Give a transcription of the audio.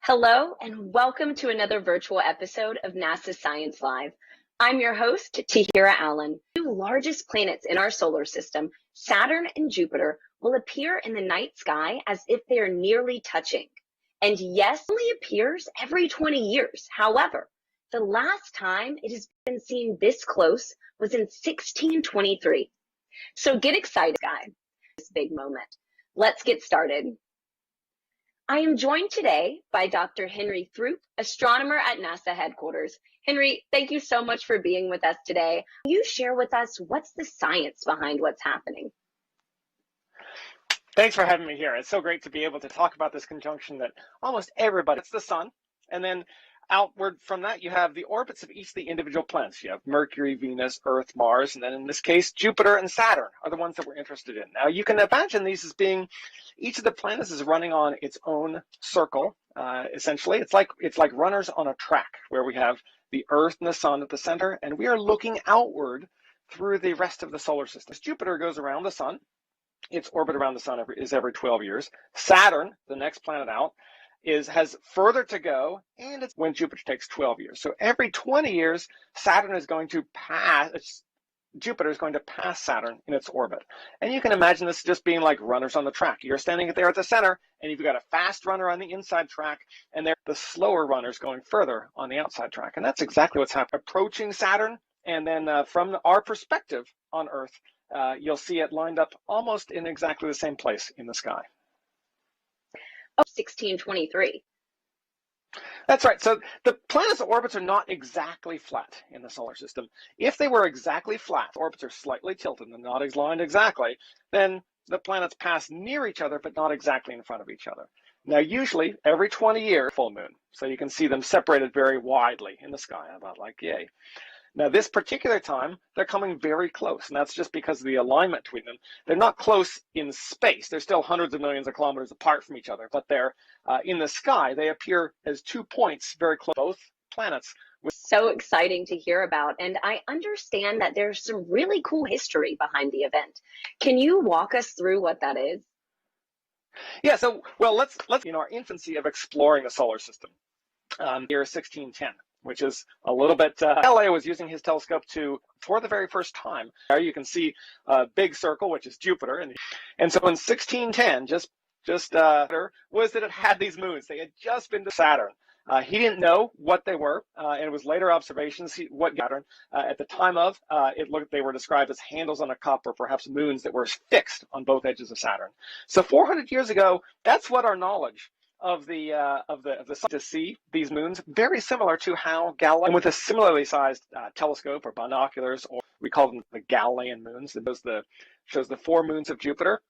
Hello, and welcome to another virtual episode of NASA Science Live. I'm your host, Tahira Allen. The two largest planets in our solar system, Saturn and Jupiter, will appear in the night sky as if they are nearly touching. And yes, it only appears every 20 years. However, the last time it has been seen this close was in 1623. So get excited, guys, this big moment. Let's get started. I am joined today by Dr. Henry Throop, astronomer at NASA headquarters. Henry, thank you so much for being with us today. Can you share with us what's the science behind what's happening? Thanks for having me here. It's so great to be able to talk about this conjunction that almost everybody, it's the sun, and then outward from that, you have the orbits of each of the individual planets. You have Mercury, Venus, Earth, Mars, and then in this case, Jupiter and Saturn are the ones that we're interested in. Now, you can imagine these as being, each of the planets is running on its own circle, essentially. It's like runners on a track where we have the Earth and the sun at the center, and we are looking outward through the rest of the solar system. As Jupiter goes around the sun, its orbit around the sun is every 12 years. Saturn, the next planet out, has further to go, and it's when Jupiter takes 12 years. So every 20 years, Jupiter is going to pass Saturn in its orbit. And you can imagine this just being like runners on the track. You're standing there at the center, and you've got a fast runner on the inside track, and they're the slower runners going further on the outside track. And that's exactly what's happening. Approaching Saturn, and then from our perspective on Earth, you'll see it lined up almost in exactly the same place in the sky. 1623. That's right. So the planets' orbits are not exactly flat in the solar system. If they were exactly flat, orbits are slightly tilted and not aligned exactly, then the planets pass near each other, but not exactly in front of each other. Now, usually every 20 years, full moon. So you can see them separated very widely in the sky, about like yay. Now, this particular time, they're coming very close, and that's just because of the alignment between them. They're not close in space. They're still hundreds of millions of kilometers apart from each other, but they're in the sky. They appear as 2 points very close, both planets. So exciting to hear about, and I understand that there's some really cool history behind the event. Can you walk us through what that is? Yeah, so, well, let's our infancy of exploring the solar system, year 1610. Which is a little bit, Galileo was using his telescope for the very first time. There you can see a big circle, which is Jupiter. And so in 1610, was that it had these moons. They had just been to Saturn. He didn't know what they were, and it was later observations what Saturn. At the time of, they were described as handles on a cup, or perhaps moons that were fixed on both edges of Saturn. So 400 years ago, that's what our knowledge of the sun to see these moons, very similar to how Galileo, and with a similarly sized telescope or binoculars, or we call them the Galilean moons. It shows the 4 moons of Jupiter.